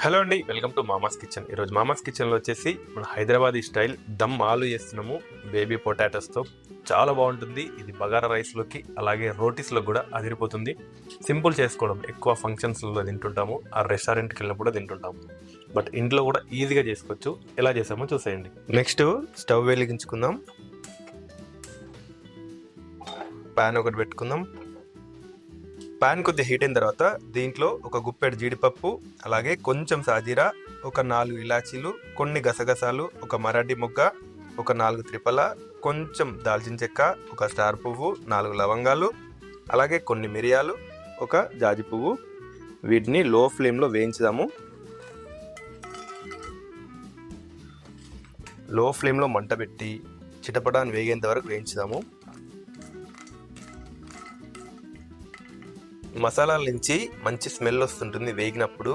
Hello అండి, welcome to మామాస్ kitchen. ఈరోజు మామాస్ కిచెన్లో వచ్చేసి మన హైదరాబాదీ స్టైల్ దమ్ ఆలు చేస్తున్నాము బేబీ పొటాటోస్తో. చాలా బాగుంటుంది ఇది. బగారా రైస్లోకి అలాగే రోటీస్లో కూడా అదిరిపోతుంది. సింపుల్ చేసుకోవడం, ఎక్కువ ఫంక్షన్స్లో తింటుంటాము, ఆ రెస్టారెంట్కి వెళ్ళినప్పుడు తింటుంటాము. బట్ ఇంట్లో కూడా ఈజీగా చేసుకోవచ్చు. ఎలా చేసామో చూసేయండి. Next stove వెలిగించుకుందాం. ప్యాన్ ఒకటి పెట్టుకుందాం. పాన్ కొద్దిగా హీట్ అయిన తర్వాత దీంట్లో ఒక గుప్పెడు జీడిపప్పు, అలాగే కొంచెం సాజీరా, ఒక 4 ఇలాచీలు, కొన్ని గసగసాలు, ఒక మరాఠీ మొగ్గ, ఒక 4 త్రిపల, కొంచెం దాల్చిన చెక్క, ఒక స్టార్ పువ్వు, 4 లవంగాలు, అలాగే కొన్ని మిరియాలు, ఒక జాజి పువ్వు. వీటిని లో ఫ్లేమ్లో వేయించుదాము. లో ఫ్లేమ్లో మంట పెట్టి చిటపటాన్ని వేగేంత వరకు వేయించుదాము. మసాలాల నుంచి మంచి స్మెల్ వస్తుంటుంది వేగినప్పుడు.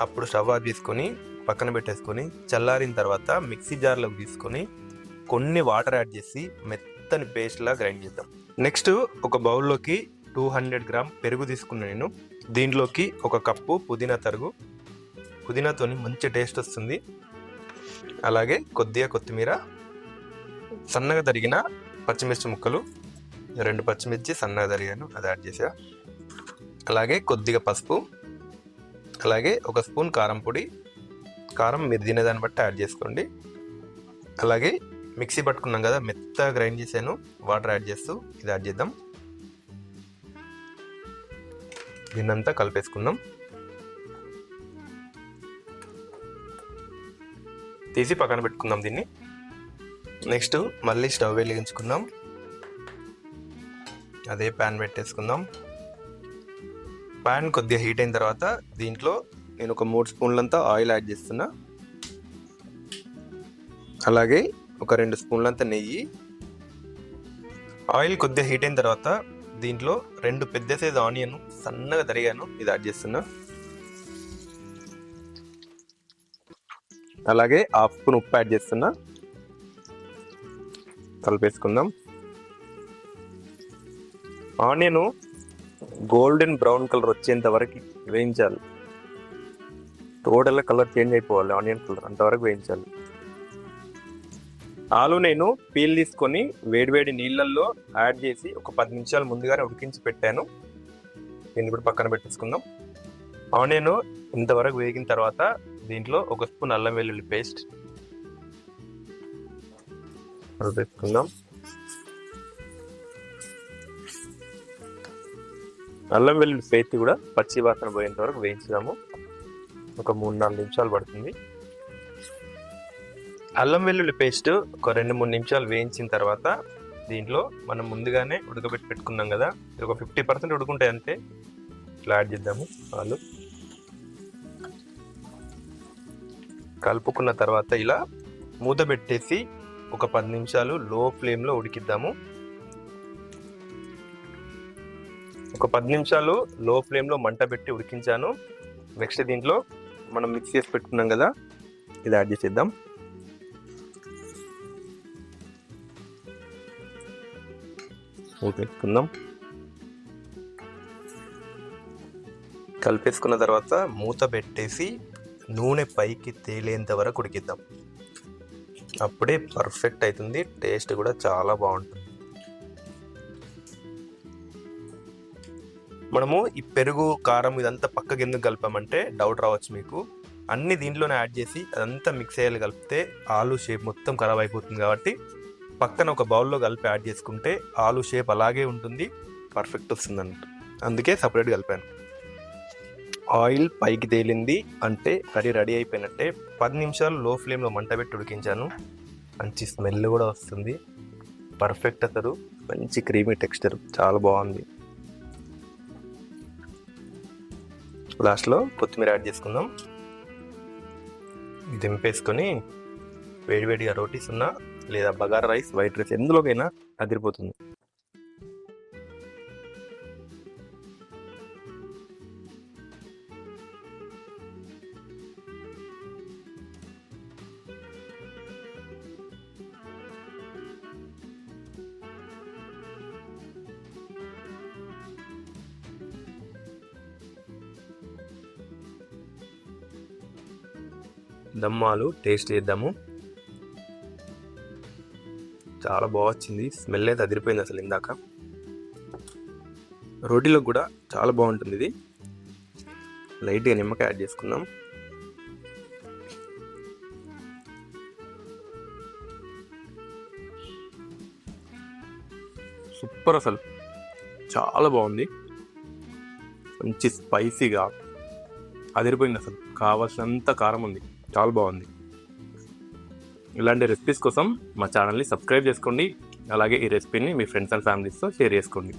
అప్పుడు స్టవ్ ఆఫ్ చేసుకొని పక్కన పెట్టేసుకొని చల్లారిన తర్వాత మిక్సీ జార్లోకి తీసుకొని కొన్ని వాటర్ యాడ్ చేసి మెత్తని పేస్ట్లా గ్రైండ్ చేద్దాం. నెక్స్ట్ ఒక బౌల్లోకి 200 గ్రామ్ పెరుగు తీసుకున్నాను నేను. దీంట్లోకి ఒక కప్పు పుదీనా తరుగు. పుదీనాతోని మంచి టేస్ట్ వస్తుంది. అలాగే కొద్దిగా కొత్తిమీర, సన్నగా తరిగిన పచ్చిమిర్చి ముక్కలు, 2 పచ్చిమిర్చి సన్నగా తరిగాను, అది యాడ్ చేసా. అలాగే కొద్దిగా పసుపు, అలాగే ఒక స్పూన్ కారం పొడి. కారం మీరు తినేదాన్ని బట్టి యాడ్ చేసుకోండి. అలాగే మిక్సీ పట్టుకున్నాం కదా, మెత్తగా గ్రైండ్ చేసాను, వాటర్ యాడ్ చేస్తూ ఇది యాడ్ చేద్దాం. దీన్నంతా కలిపేసుకుందాం. తీసి పక్కన పెట్టుకుందాం దీన్ని. నెక్స్ట్ మళ్ళీ స్టవ్ వెలిగించుకుందాం. అదే ప్యాన్ పెట్టేసుకుందాం. ప్యాన్ కొద్దిగా హీట్ అయిన తర్వాత దీంట్లో నేను ఒక 3 స్పూన్లంతా ఆయిల్ యాడ్ చేస్తున్నా. అలాగే ఒక 2 స్పూన్లంతా నెయ్యి. ఆయిల్ కొద్దిగా హీట్ అయిన తర్వాత దీంట్లో 2 పెద్ద సైజు ఆనియన్ సన్నగా తరిగాను, ఇది యాడ్ చేస్తున్నా. అలాగే హాఫ్ స్పూన్ ఉప్పు యాడ్ చేస్తున్నా. కలిపేసుకుందాం. ఆనియన్ గోల్డెన్ బ్రౌన్ కలర్ వచ్చేంత వరకు వేయించాలి. టోటల్ కలర్ చేంజ్ అయిపోవాలి, ఆనియన్ కలర్ అంతవరకు వేయించాలి. ఆలు నేను పీల్ తీసుకొని వేడివేడి నీళ్ళల్లో యాడ్ చేసి ఒక 10 నిమిషాలు ముందుగానే ఉడికించి పెట్టాను. దీన్ని కూడా పక్కన పెట్టేసుకుందాం. ఆనియన్ ఇంతవరకు వేగిన తర్వాత దీంట్లో ఒక స్పూన్ అల్లం వెల్లుల్లి పేస్ట్ వేసుకుందాం. అల్లం వెల్లుల్లి పేస్ట్ కూడా పచ్చి వాసన పోయేంత వరకు వేయించుదాము. ఒక 3-4 నిమిషాలు పడుతుంది. అల్లం వెల్లుల్లి పేస్ట్ ఒక 2-3 నిమిషాలు వేయించిన తర్వాత దీంట్లో మనం ముందుగానే ఉడకబెట్టి పెట్టుకున్నాం కదా, ఇది ఒక 50% ఉడుకుంటాయి అంతే. ఇట్లా యాడ్ చేద్దాము. ఆలు కలుపుకున్న తర్వాత ఇలా మూత పెట్టేసి ఒక 10 నిమిషాలు లో ఫ్లేమ్లో ఉడికిద్దాము. ఒక 10 నిమిషాలు లో ఫ్లేమ్లో మంట పెట్టి ఉడికించాను. నెక్స్ట్ దీంట్లో మనం మిక్స్ చేసి పెట్టుకున్నాం కదా, ఇది యాడ్ చేసేద్దాం. పెట్టుకుందాం. కలిపేసుకున్న తర్వాత మూత పెట్టేసి నూనె పైకి తేలేంత వరకు ఉడికిద్దాం. అప్పుడే పర్ఫెక్ట్ అవుతుంది. టేస్ట్ కూడా చాలా బాగుంటుంది. మనము ఈ పెరుగు, కారం ఇదంతా పక్కకి ఎందుకు కలిపామంటే డౌట్ రావచ్చు మీకు. అన్ని దీంట్లోనే యాడ్ చేసి అదంతా మిక్స్ అయ్యేలా కలిపితే ఆలు షేప్ మొత్తం ఖరాబ్ అయిపోతుంది. కాబట్టి పక్కన ఒక బౌల్లో కలిపి యాడ్ చేసుకుంటే ఆలు షేప్ అలాగే ఉంటుంది, పర్ఫెక్ట్ వస్తుంది అన్నట్టు. అందుకే సపరేట్ కలిపాను. ఆయిల్ పైకి తేలింది అంటే రెడీ అయిపోయినట్టే. 10 నిమిషాలు లో ఫ్లేమ్లో మంట పెట్టి ఉడికించాను. మంచి స్మెల్ కూడా వస్తుంది. పర్ఫెక్ట్ అసలు, మంచి క్రీమీ టెక్స్చర్, చాలా బాగుంది. లాస్ట్లో కొత్తిమీర యాడ్ చేసుకుందాం. దింపేసుకొని వేడివేడిగా రోటీస్ ఉన్నా లేదా బగారా రైస్, వైట్ రైస్ ఎందులోకైనా అదిరిపోతుంది. దమ్మాలు టేస్ట్ చేద్దాము. చాలా బాగా వచ్చింది, స్మెల్ అయితే అదిరిపోయింది అసలు. ఇందాక రోటీలో కూడా చాలా బాగుంటుంది ఇది. లైట్గా నిమ్మకాయ యాడ్ చేసుకుందాం. సూపర్, అసలు చాలా బాగుంది. మంచి స్పైసీగా అదిరిపోయింది అసలు. కావాల్సినంత కారం ఉంది, చాలా బాగుంది. ఇలాంటి రెసిపీస్ కోసం మా ఛానల్ని సబ్స్క్రైబ్ చేసుకోండి. అలాగే ఈ రెసిపీని మీ ఫ్రెండ్స్ అండ్ ఫ్యామిలీస్తో షేర్ చేసుకోండి.